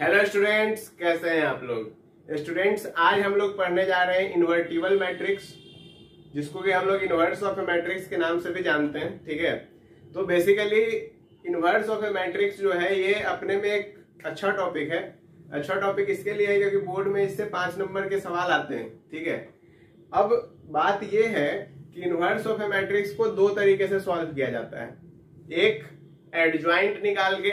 Hello students, कैसे हैं आप लोग। स्टूडेंट्स, आज हम लोग पढ़ने जा रहे हैं इन्वर्टिबल मैट्रिक्स, जिसको कि हम लोग इन्वर्स ऑफ ए मैट्रिक्स के नाम से भी जानते हैं। ठीक है, तो basically inverse of A matrix जो है ये अपने में एक अच्छा टॉपिक है। अच्छा टॉपिक इसके लिए है क्योंकि बोर्ड में इससे 5 नंबर के सवाल आते हैं। ठीक है, अब बात ये है कि इन्वर्स ऑफ ए मैट्रिक्स को दो तरीके से सॉल्व किया जाता है, एक एडजॉइंट निकाल के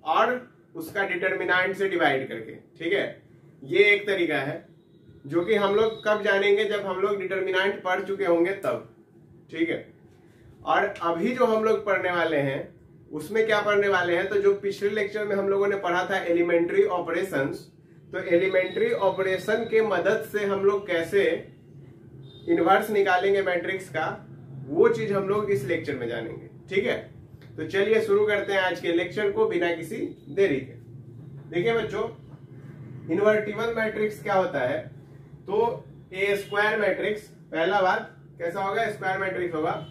और उसका डिटर्मिनेंट से डिवाइड करके। ठीक है, ये एक तरीका है जो कि हम लोग कब जानेंगे, जब हम लोग डिटर्मिनेंट पढ़ चुके होंगे तब। ठीक है, और अभी जो हम लोग पढ़ने वाले हैं उसमें क्या पढ़ने वाले हैं, तो जो पिछले लेक्चर में हम लोगों ने पढ़ा था एलिमेंट्री ऑपरेशंस, तो एलिमेंट्री ऑपरेशन के मदद से हम लोग कैसे इन्वर्स निकालेंगे मैट्रिक्स का, वो चीज हम लोग इस लेक्चर में जानेंगे। ठीक है, तो चलिए शुरू करते हैं आज के लेक्चर को बिना किसी देरी के। देखिए बच्चों, इन्वर्टिबल मैट्रिक्स क्या होता है, तो ए स्क्वायर मैट्रिक्स, पहला बात कैसा होगा, स्क्वायर मैट्रिक्स होगा।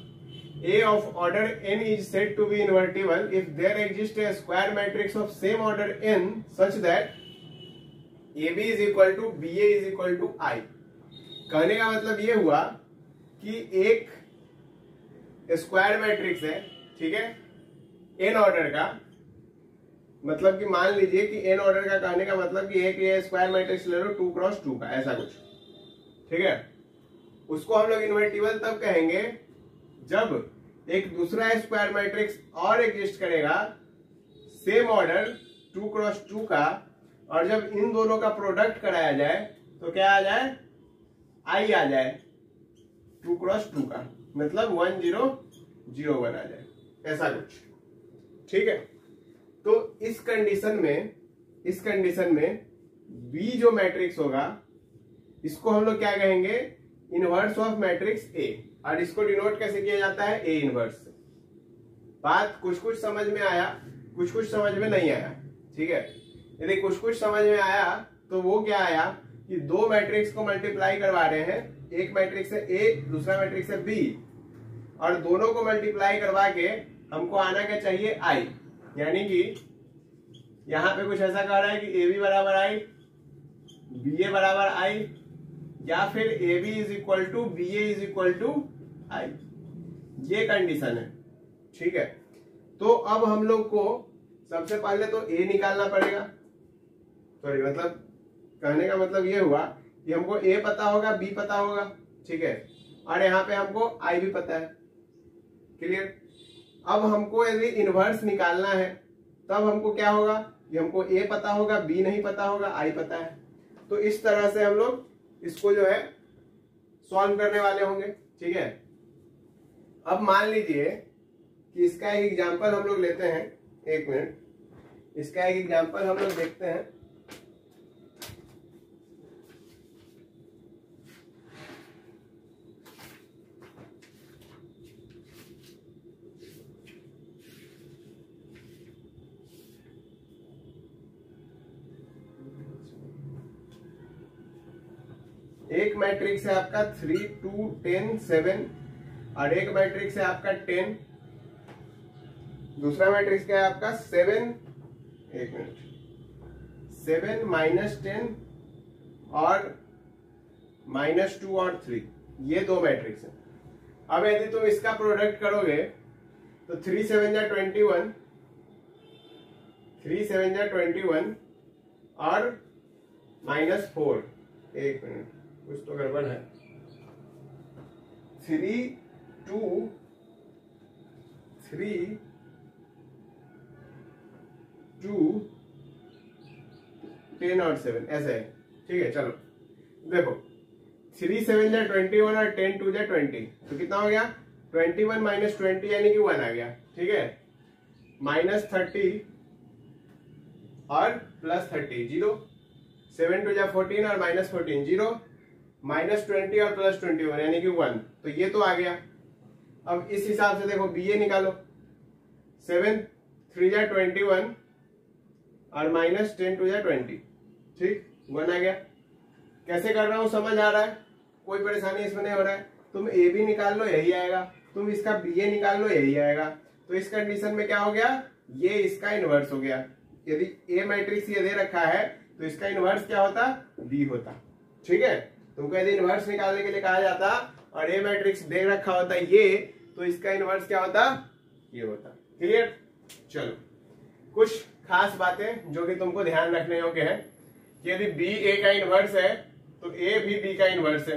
A of order N is said to be invertible if there exist a square matrix of same order N such that A B is equal to B A is equal to I. कहने का मतलब ये हुआ कि एक square matrix है, ठीक है, एन ऑर्डर का, मतलब कि मान लीजिए कि एन ऑर्डर का कहने का मतलब कि एक ये स्क्वायर मैट्रिक्स ले लो 2 क्रॉस 2 का, ऐसा कुछ। ठीक है, उसको हम लोग इन्वर्टिबल तब कहेंगे जब एक दूसरा स्क्वायर मैट्रिक्स और एग्जिस्ट करेगा सेम ऑर्डर 2 क्रॉस 2 का, और जब इन दोनों का प्रोडक्ट कराया जाए तो क्या आ जाए, आई आ जाए 2 क्रॉस 2 का, मतलब 1 0 0 1 आ जाए, ऐसा कुछ। ठीक है, तो इस कंडीशन में बी जो मैट्रिक्स होगा इसको हम लोग क्या कहेंगे, इनवर्स ऑफ मैट्रिक्स ए, और इसको डिनोट कैसे किया जाता है, ए इनवर्स से। बात कुछ कुछ समझ में आया, कुछ कुछ समझ में नहीं आया। ठीक है, यदि कुछ कुछ समझ में आया तो वो क्या आया कि दो मैट्रिक्स को मल्टीप्लाई करवा रहे हैं, एक मैट्रिक्स है ए, दूसरा मैट्रिक्स है बी, और दोनों को मल्टीप्लाई करवा के हमको आना क्या चाहिए, आई। यानी कि यहां पे कुछ ऐसा कह रहा है कि ए बी बराबर आई, बी ए बराबर आई, या फिर A B is equal to B A is equal to I, ये कंडीशन है। ठीक है, तो अब हम लोग को सबसे पहले तो ए निकालना पड़ेगा। सॉरी, मतलब कहने का मतलब ये हुआ कि हमको ए पता होगा, बी पता होगा, ठीक है, और यहाँ पे हमको आई भी पता है। क्लियर। अब हमको यदि इनवर्स निकालना है तब हमको क्या होगा कि हमको ए पता होगा, बी नहीं पता होगा, आई पता है। तो इस तरह से हम लोग इसको जो है सॉल्व करने वाले होंगे। ठीक है, अब मान लीजिए कि इसका एक एग्जांपल हम लोग लेते हैं, एक मिनट, इसका एक एग्जांपल हम लोग देखते हैं। एक मैट्रिक्स है आपका 3 2 10 7, और एक मैट्रिक्स है आपका 10, दूसरा मैट्रिक्स क्या है आपका 7, एक मिनट, 7 -10 और -2 और 3, ये दो मैट्रिक्स है। अब यदि तुम इसका प्रोडक्ट करोगे तो 3 7 जा 21, 3 7 जा 21 और -4, एक मिनट, कुछ तो गड़बड़ है, 3 2 3 2 10 और 7, ऐसे है। ठीक है, चलो देखो, 3 7 जा 21 और 10 2 जा 20, तो कितना हो गया, 21 - 20 यानी कि 1 आ गया। ठीक है, -30 और +30 0, 7 2 जा 14 और -14 0, -20 और +21 यानी कि 1, तो ये तो आ गया। अब इस हिसाब से देखो बी ए निकालो, 7 3 जा 21 और -10 2 जा 20, ठीक, 1 आ गया। कैसे कर रहा हूं समझ आ रहा है, कोई परेशानी इसमें नहीं हो रहा है। तुम ए बी निकाल लो, यही आएगा, तुम इसका बी ए निकाल लो, यही आएगा। तो इस कंडीशन में क्या हो गया, ये इसका इनवर्स हो गया। यदि ए मैट्रिक्स ये दे रखा है तो इसका इनवर्स क्या होता, बी होता। ठीक है, तुमको यदि इनवर्स निकालने के लिए कहा जाता और ए मैट्रिक्स दे रखा होता ये, तो इसका इनवर्स क्या होता, ये होता। क्लियर। चलो कुछ खास बातें जो कि तुमको ध्यान रखने योग्य है कि यदि बी ए का इनवर्स है तो ए भी बी का इनवर्स है,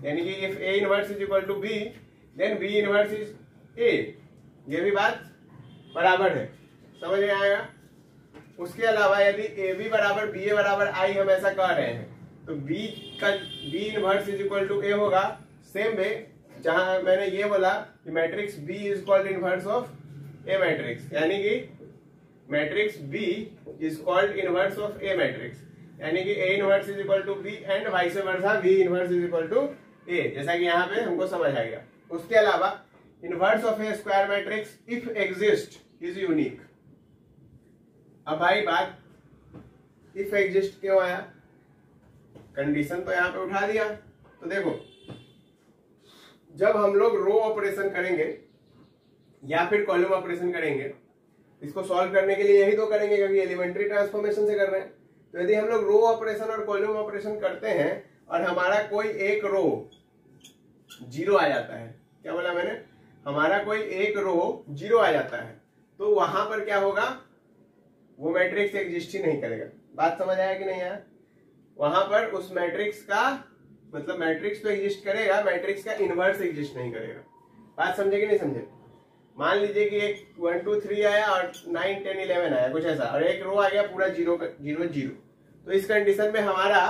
यानी कि if A inverse is equal to B then B inverse is A. ये भी बात बराबर है, समझ में आएगा। उसके अलावा यदि ए बी बराबर बी ए बराबर आई हम ऐसा कह रहे हैं तो बी का B inverse is equal to A होगा। सेम वे जहां मैंने ये बोला कि matrix B is called inverse of A matrix, यानी कि matrix B is called inverse of A matrix, यानी कि A inverse is equal to B and vice versa B inverse is equal to A, जैसा कि यहाँ पे हमको समझ आ गया। उसके अलावा inverse of A square matrix if exist is unique. अब भाई बात इफ एग्जिस्ट क्यों आया, कंडीशन तो यहाँ पे उठा दिया। तो देखो जब हम लोग रो ऑपरेशन करेंगे या फिर कॉलम ऑपरेशन करेंगे, इसको सॉल्व करने के लिए यही तो करेंगे क्योंकि एलिमेंट्री ट्रांसफॉर्मेशन से कर रहे हैं। तो यदि हम लोग रो ऑपरेशन और कॉलम ऑपरेशन करते हैं और हमारा कोई एक रो जीरो आ जाता है, क्या बोला मैंने, हमारा कोई एक रो जीरो आ जाता है, तो वहां पर क्या होगा, वो मैट्रिक्स एग्जिस्ट ही नहीं करेगा। बात समझ आया कि नहीं आया। वहां पर उस मैट्रिक्स का मतलब मैट्रिक्स तो एग्जिस्ट करेगा, मैट्रिक्स का इनवर्स एग्जिस्ट नहीं करेगा। बात समझे कि नहीं समझे। मान लीजिए कि एक 1 2 3 आया और 9 10 11 आया कुछ ऐसा, और एक रो आ गया पूरा 0 0 0, तो इस कंडीशन में हमारा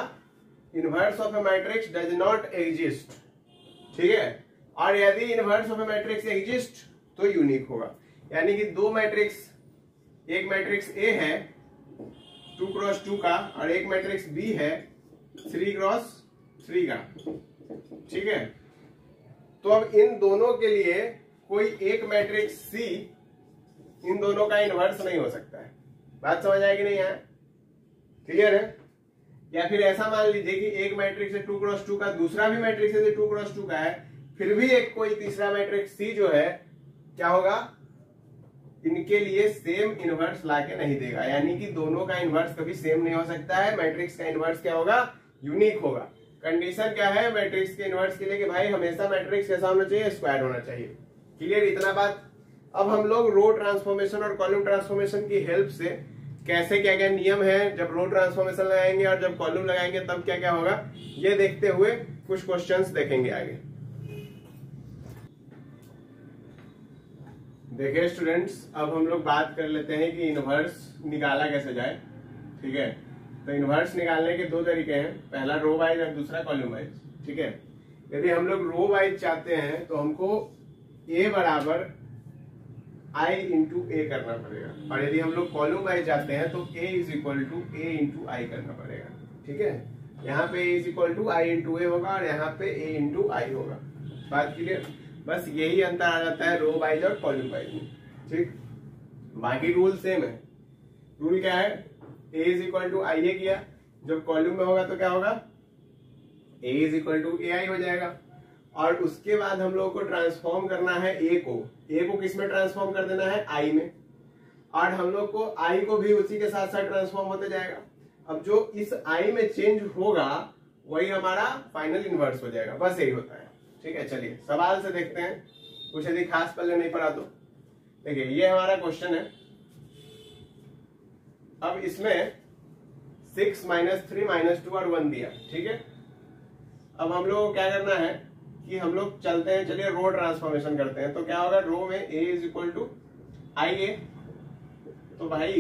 inverse of A matrix does not exist. ठीक है, और यदि inverse of A matrix exist तो यूनिक होगा, यानी कि दो मैट्रिक्स, एक मैट्रिक्स ए है 2 क्रॉस 2 का और एक मैट्रिक्स बी है 3 क्रॉस 3 का। ठीक है, तो अब इन दोनों के लिए कोई एक मैट्रिक्स सी इन दोनों का इनवर्स नहीं हो सकता है। बात समझ आएगी नहीं यार, क्लियर है। या फिर ऐसा मान लीजिए कि एक मैट्रिक्स है 2 क्रॉस 2 का, दूसरा भी मैट्रिक्स है 2 क्रॉस 2 का है, फिर भी एक कोई तीसरा मैट्रिक्स सी जो है क्या होगा, इनके लिए सेम इनवर्स लाके नहीं देगा, यानी कि दोनों का इनवर्स कभी सेम नहीं हो सकता है। मैट्रिक्स का इनवर्स क्या होगा, यूनिक होगा। कंडीशन क्या है मैट्रिक्स के इनवर्स के लिए कि भाई हमेशा मैट्रिक्स कैसा होना चाहिए, स्क्वायर होना चाहिए। क्लियर, इतना बात। अब हम लोग रो ट्रांसफॉर्मेशन और कॉलम ट्रांसफॉर्मेशन की हेल्प से कैसे क्या क्या नियम है, जब रो ट्रांसफॉर्मेशन लगाएंगे और जब कॉलम लगाएंगे तब क्या क्या होगा, ये देखते हुए कुछ क्वेश्चंस देखेंगे आगे। देखिए स्टूडेंट्स, अब हम लोग बात कर लेते हैं कि इनवर्स निकाला कैसे जाए। ठीक है, तो इनवर्स निकालने के दो तरीके हैं, पहला रो वाइज और दूसरा कॉलम वाइज। ठीक है, यदि हम लोग रो वाइज चाहते हैं तो हमको ए बराबर आई इंटू ए करना पड़ेगा, और यदि हम लोग कॉलम वाइज जाते हैं तो A is equal to A into I करना पड़ेगा। ठीक है, यहाँ पे A is equal to I into A होगा और यहाँ पे ए इंटू आई होगा। बात क्लियर, बस यही अंतर आ जाता है रो वाइज और कॉलम वाइज में। ठीक, बाकी रूल सेम है। रूल क्या है, ए इज इक्वल टू आई ए किया, जब कॉलम में होगा तो क्या होगा, ए इज इक्वल टू ए आई हो जाएगा। और उसके बाद हम लोग को ट्रांसफॉर्म करना है ए को किस में ट्रांसफॉर्म कर देना है, आई में, और हम लोग को आई को भी उसी के साथ साथ ट्रांसफॉर्म होते जाएगा। अब जो इस आई में चेंज होगा वही हमारा फाइनल इनवर्स हो जाएगा, बस यही होता है। ठीक है, चलिए सवाल से देखते हैं, कुछ यदि खास पहले नहीं पढ़ा तो। देखिए ये हमारा क्वेश्चन है। अब इसमें 6 -3 -2 और 1 दिया। ठीक है, अब हम लोग को क्या करना है कि हम लोग चलते हैं, चलिए रो ट्रांसफॉर्मेशन करते हैं। तो क्या होगा, रो में ए इज इक्वल टू आई ए, तो भाई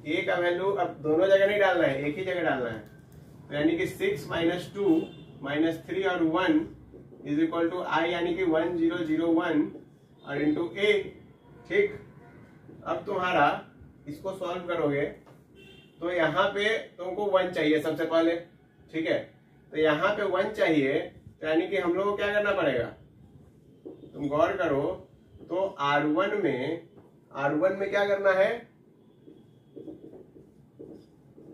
ए का वैल्यू अब दोनों जगह नहीं डालना है, एक ही जगह डालना है। तो यानी कि 6 -2 -3 और 1 इज इक्वल टू आई, यानी कि 1 0 0 1 और इंटू ए। ठीक, अब तुम्हारा इसको सॉल्व करोगे तो यहाँ पे तुमको 1 चाहिए सबसे पहले। ठीक है, तो यहाँ पे 1 चाहिए, तो यानी कि हम लोग को क्या करना पड़ेगा, तुम गौर करो तो R1 में क्या करना है,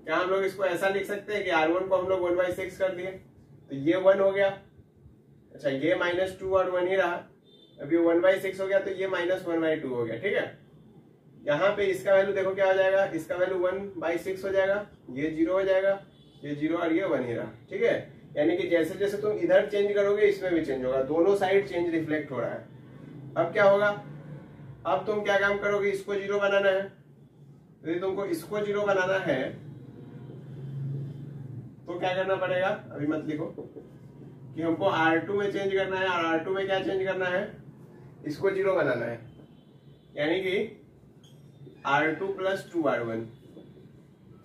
क्या हम लोग इसको ऐसा लिख सकते हैं कि R1 को हम लोग 1/6 कर दिए, तो ये 1 हो गया। अच्छा, ये -2 और 1 ही रहा, अब ये 1/6 हो गया, तो ये -1/2 हो गया। ठीक है, यहाँ पे इसका वैल्यू देखो क्या हो जाएगा, इसका वैल्यू 1/6 हो जाएगा, ये 0 हो जाएगा, ये 0 और ये 1 ही रहा। ठीक है, यानी कि जैसे जैसे तुम इधर चेंज करोगे इसमें भी चेंज होगा, दोनों साइड चेंज रिफ्लेक्ट हो रहा है। अब क्या होगा, अब तुम क्या काम करोगे, इसको 0 बनाना है। यदि तुमको इसको 0 बनाना है तो क्या करना पड़ेगा, अभी मत लिखो कि हमको R2 में चेंज करना है, और R2 में क्या चेंज करना है, इसको 0 बनाना है, यानी कि R2 + 2R1।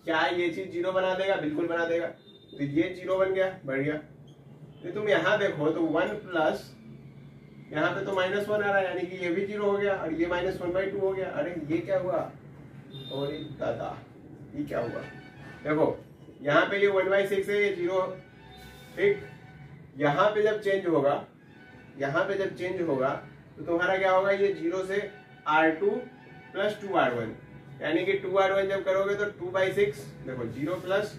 क्या ये चीज 0 बना देगा, बिल्कुल बना देगा। तो ये 0 बन गया, बढ़िया। तो तुम यहाँ देखो तो 1 प्लस यहाँ पे तो -1 आ रहा है, यानी कि ये भी 0 हो गया, और ये -1/2 हो गया। अरे ये क्या हुआ, और दादा ये क्या हुआ, देखो यहाँ पे ये 1/6 है, ये 0। ठीक, यहाँ पे जब चेंज होगा, यहाँ पे जब चेंज होगा तो तुम्हारा क्या होगा, ये 0 से R2 + 2R1, यानी कि 2R1 जब करोगे तो 2/6, देखो 0 +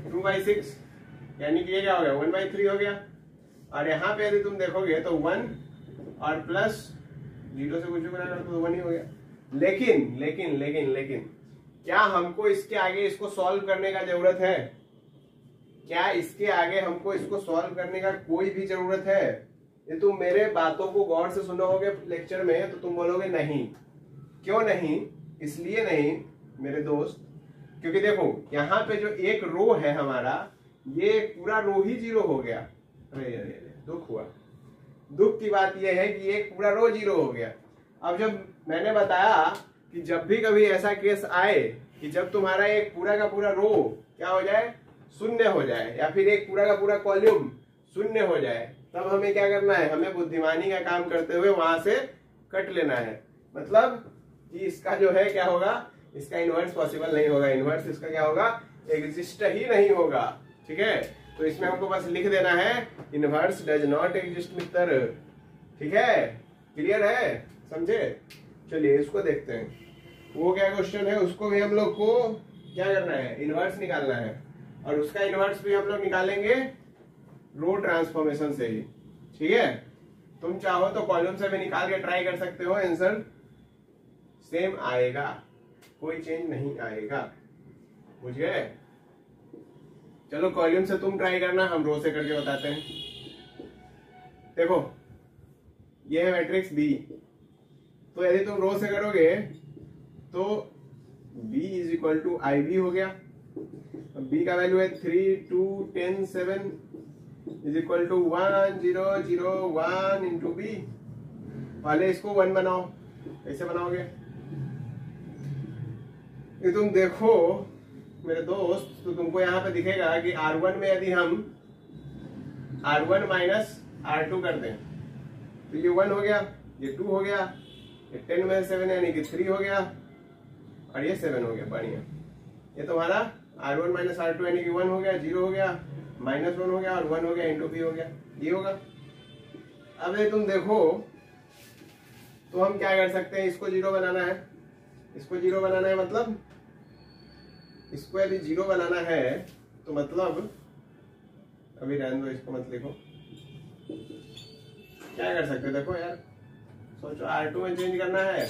2/6, यानी कि ये क्या हो गया, 1/3 हो गया। और यहाँ पे यदि तुम देखोगे तो 1 और प्लस 0 से कुछ भी बना तो 1 ही हो गया। लेकिन लेकिन लेकिन लेकिन क्या हमको इसके आगे इसको सॉल्व करने का जरूरत है, क्या इसके आगे हमको इसको सॉल्व करने का कोई भी जरूरत है? ये तुम मेरे बातों को गौर से सुनोगे लेक्चर में तो तुम बोलोगे नहीं। क्यों नहीं? इसलिए नहीं मेरे दोस्त, क्योंकि देखो यहाँ पे जो एक रो है हमारा, ये पूरा रो ही 0 हो गया। अरे अरे दुख हुआ। दुख की बात यह है कि एक पूरा रो 0 हो गया। अब जब मैंने बताया कि जब भी कभी ऐसा केस आए कि जब तुम्हारा एक पूरा का पूरा रो क्या हो जाए, शून्य हो जाए, या फिर एक पूरा का पूरा कॉलम शून्य हो जाए, तब हमें क्या करना है, हमें बुद्धिमानी का काम करते हुए वहां से कट लेना है। मतलब कि इसका जो है क्या होगा, इसका इनवर्स पॉसिबल नहीं होगा, इनवर्स इसका क्या होगा, एग्जिस्ट ही नहीं होगा। ठीक है, तो इसमें हमको बस लिख देना है इनवर्स डज नॉट एग्जिस्ट मित्र। ठीक है, क्लियर है, समझे? चलिए इसको देखते हैं, वो क्या क्वेश्चन है, उसको भी हम लोग को क्या करना है, इनवर्स निकालना है। और उसका इनवर्स भी हम लोग निकालेंगे रो ट्रांसफॉर्मेशन से ही। ठीक है, तुम चाहो तो कॉलम से भी निकाल के ट्राई कर सकते हो, आंसर सेम आएगा, कोई चेंज नहीं आएगा। बुझ गए? चलो कॉलम से तुम ट्राई करना, हम रो से करके बताते हैं। देखो ये है मैट्रिक्स बी, तो यदि तुम रो से करोगे तो B = IB हो गया। B का वैल्यू है 3, 2, 10, 7 = 1, 0, 0, 1 × B। पहले इसको 1 बनाओ, कैसे बनाओगे? ये तुम देखो मेरे दोस्त, तो तुमको यहाँ पे दिखेगा कि R1 में यदि हम R1 - R2 कर दें तो ये 1 हो गया, ये 2 हो गया, ये 10 में 7 यानी कि 3 हो गया, और ये 7 हो गया। बढ़िया, ये तुम्हारा R1 - R2 यानी कि 1 हो गया, 0 हो गया, -1 हो गया, और 1 हो गया × B हो गया, ये होगा। अब ये तुम देखो तो हम क्या कर सकते हैं, इसको 0 बनाना है, इसको 0 बनाना है, मतलब इसको यदि 0 बनाना है तो मतलब, अभी रहने दो, इसको मत लिखो। क्या कर सकते हो, देखो यार सोचो, R2 में चेंज करना है,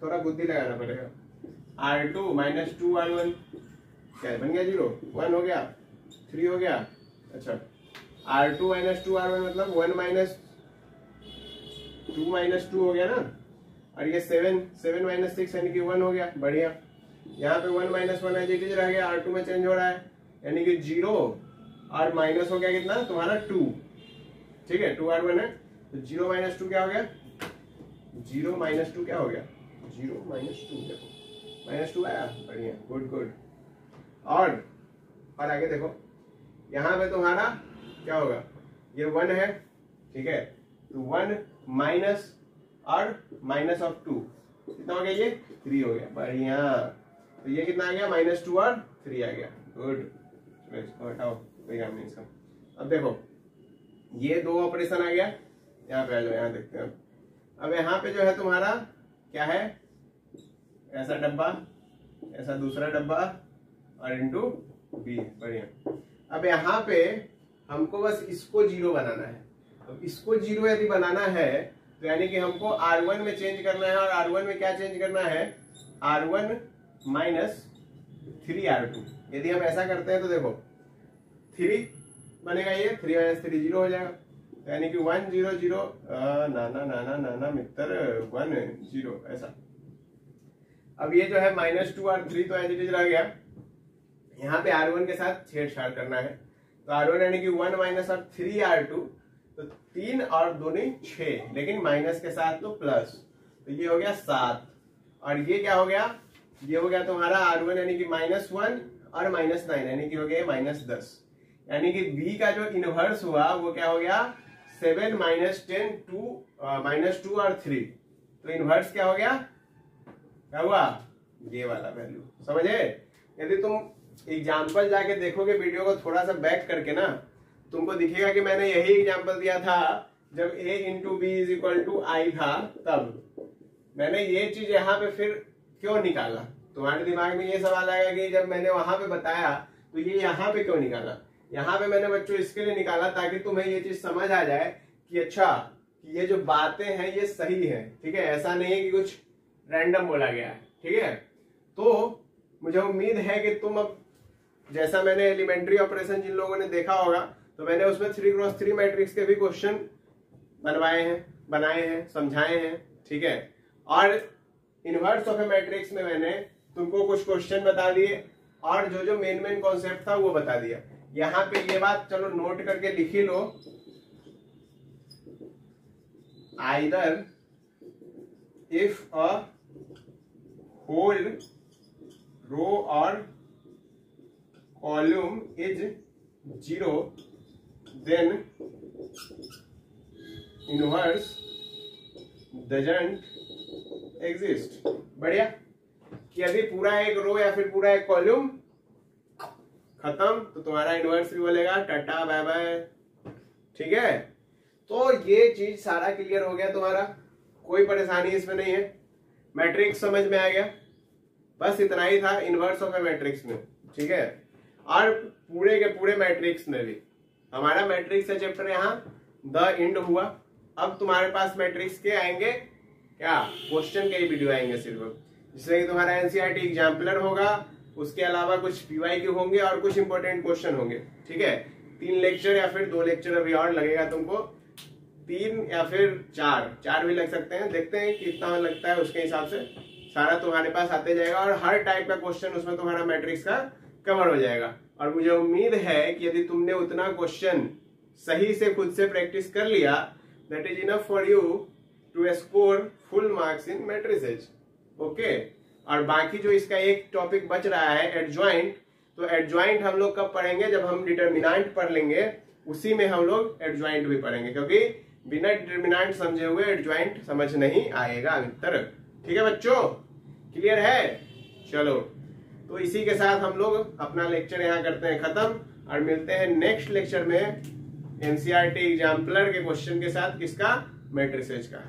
थोड़ा बुद्धि लगाना पड़ेगा। R2 - 2R1 क्या बन गया, 0, 1 हो गया, 3 हो गया। अच्छा, R2 - 2R1 मतलब 1 - 2 हो गया ना, और ये 7 - 6 यानी कि 1 हो गया। बढ़िया, यहाँ पे 1 - 1 एज इट इज रह गया, R2 में चेंज हो रहा है, यानी कि 0 और माइनस हो गया कितना तुम्हारा 2। ठीक है, 2R1 है, तो 0 - 2 क्या हो गया, 0 - 2 क्या हो गया, 0 - 2, देखो -2 आया। बढ़िया, गुड गुड। और आगे देखो, यहाँ पे तुम्हारा क्या होगा, ये 1 है, ठीक है, तो 1 माइनस और -2 कितना हो गया, ये 3 हो गया। बढ़िया, तो ये कितना आ गया, -2 और 3 आ गया। गुड, इसको हटाओ, कोई काम नहीं इसका। अब देखो ये 2 ऑपरेशन आ गया, यहाँ पे आ जाओ, यहाँ देखते हैं। अब यहाँ पे जो है तुम्हारा क्या है, ऐसा डब्बा, ऐसा दूसरा डब्बा, और इनटू B। बढ़िया, अब यहाँ पे हमको बस इसको 0 बनाना है। अब इसको 0 यदि बनाना है तो यानी कि हमको R1 में चेंज करना है, और R1 में क्या चेंज करना है, R1 माइनस 3R2। यदि हम ऐसा करते हैं तो देखो 3 बनेगा, ये 3 माइनस 3 0 हो जाएगा, यानी कि 1 0 0 ना मित्र 1 0 ऐसा। अब ये जो है -2R3 तो एज इट इज रह गया, यहाँ पे R1 के साथ छेड़छाड़ करना है, तो R1 यानी कि 1 माइनस और 3R2, तो 3 और 2 6, लेकिन माइनस के साथ तो प्लस, तो ये हो गया 7, और ये क्या हो गया, ये हो गया तुम्हारा R1 यानी कि -1 और -9 यानी कि हो गया -10, यानी कि B का जो इनवर्स हुआ वो क्या हो गया 7 माइनस 10 -2 और 3, तो इनवर्स क्या हो गया, क्या हुआ, ये वाला वैल्यू, समझे। यदि तुम एग्जाम्पल जाके देखोगे वीडियो को थोड़ा सा बैक करके ना, तुमको दिखेगा कि मैंने यही एग्जाम्पल दिया था जब A into B is equal to I था, तब मैंने ये चीज यहाँ पे फिर क्यों निकाला। तुम्हारे दिमाग में ये सवाल आएगा कि जब मैंने वहां पे बताया तो ये यहाँ पे क्यों निकाला। यहाँ पे मैंने बच्चों इसके लिए निकाला ताकि तुम्हें ये चीज समझ आ जाए कि अच्छा कि ये जो बातें हैं ये सही है, ठीक है, ऐसा नहीं है कि कुछ रैंडम बोला गया है, ठीक है। तो मुझे उम्मीद है कि तुम अब, जैसा मैंने एलिमेंट्री ऑपरेशन जिन लोगों ने देखा होगा, तो मैंने उसमें 3x3 मैट्रिक्स के भी क्वेश्चन बनाए हैं, समझाए हैं, ठीक है। और इनवर्स ऑफ ए मैट्रिक्स में मैंने तुमको कुछ क्वेश्चन बता दिए और जो मेन कॉन्सेप्ट था वो बता दिया। यहाँ पे ये बात चलो नोट करके लिख ही लो, either if a whole row और column is 0 then inverse doesn't exist. बढ़िया, कि यदि पूरा एक रो या फिर पूरा एक कॉलम खत्म तो तुम्हारा इनवर्स भी बोलेगा टाटा बाय बाय, ठीक है। तो ये चीज सारा क्लियर हो गया तुम्हारा, कोई परेशानी इसमें नहीं है, मैट्रिक्स समझ में आ गया, बस इतना ही था इनवर्स ऑफ ए मैट्रिक्स में, ठीक है। और पूरे के पूरे मैट्रिक्स में भी हमारा मैट्रिक्स का चैप्टर यहाँ द एंड हुआ। अब तुम्हारे पास मैट्रिक्स के आएंगे क्या, क्वेश्चन के ही वीडियो आएंगे सिर्फ, जिससे कि तुम्हारा एनसीईआरटी एग्जाम्पलर होगा, उसके अलावा कुछ पीवाईक्यू होंगे और कुछ इंपॉर्टेंट क्वेश्चन होंगे, ठीक है। 3 लेक्चर या फिर 2 लेक्चर अभी और लगेगा तुमको, 3 या फिर 4 भी लग सकते हैं, देखते हैं कितना लगता है, उसके हिसाब से सारा तुम्हारे पास आते जाएगा और हर टाइप का क्वेश्चन उसमें तुम्हारा मैट्रिक्स का कवर हो जाएगा। और मुझे उम्मीद है कि यदि तुमने उतना क्वेश्चन सही से खुद से प्रैक्टिस कर लिया, that is enough for you to score full marks in matrices, okay. और बाकी जो इसका एक टॉपिक बच रहा है एडजॉइंट, तो एडजॉइंट हम लोग कब पढ़ेंगे, जब हम डिटर्मिनेंट पढ़ लेंगे, उसी में हम लोग एडजॉइंट भी पढ़ेंगे, क्योंकि बिना डिटर्मिनेंट समझे हुए एडजॉइंट समझ नहीं आएगा मित्र, ठीक है बच्चों, क्लियर है। चलो, तो इसी के साथ हम लोग अपना लेक्चर यहाँ करते हैं खत्म और मिलते हैं नेक्स्ट लेक्चर में एनसीईआरटी एग्जाम्पलर के क्वेश्चन के साथ, किसका, मैट्रिसेज का।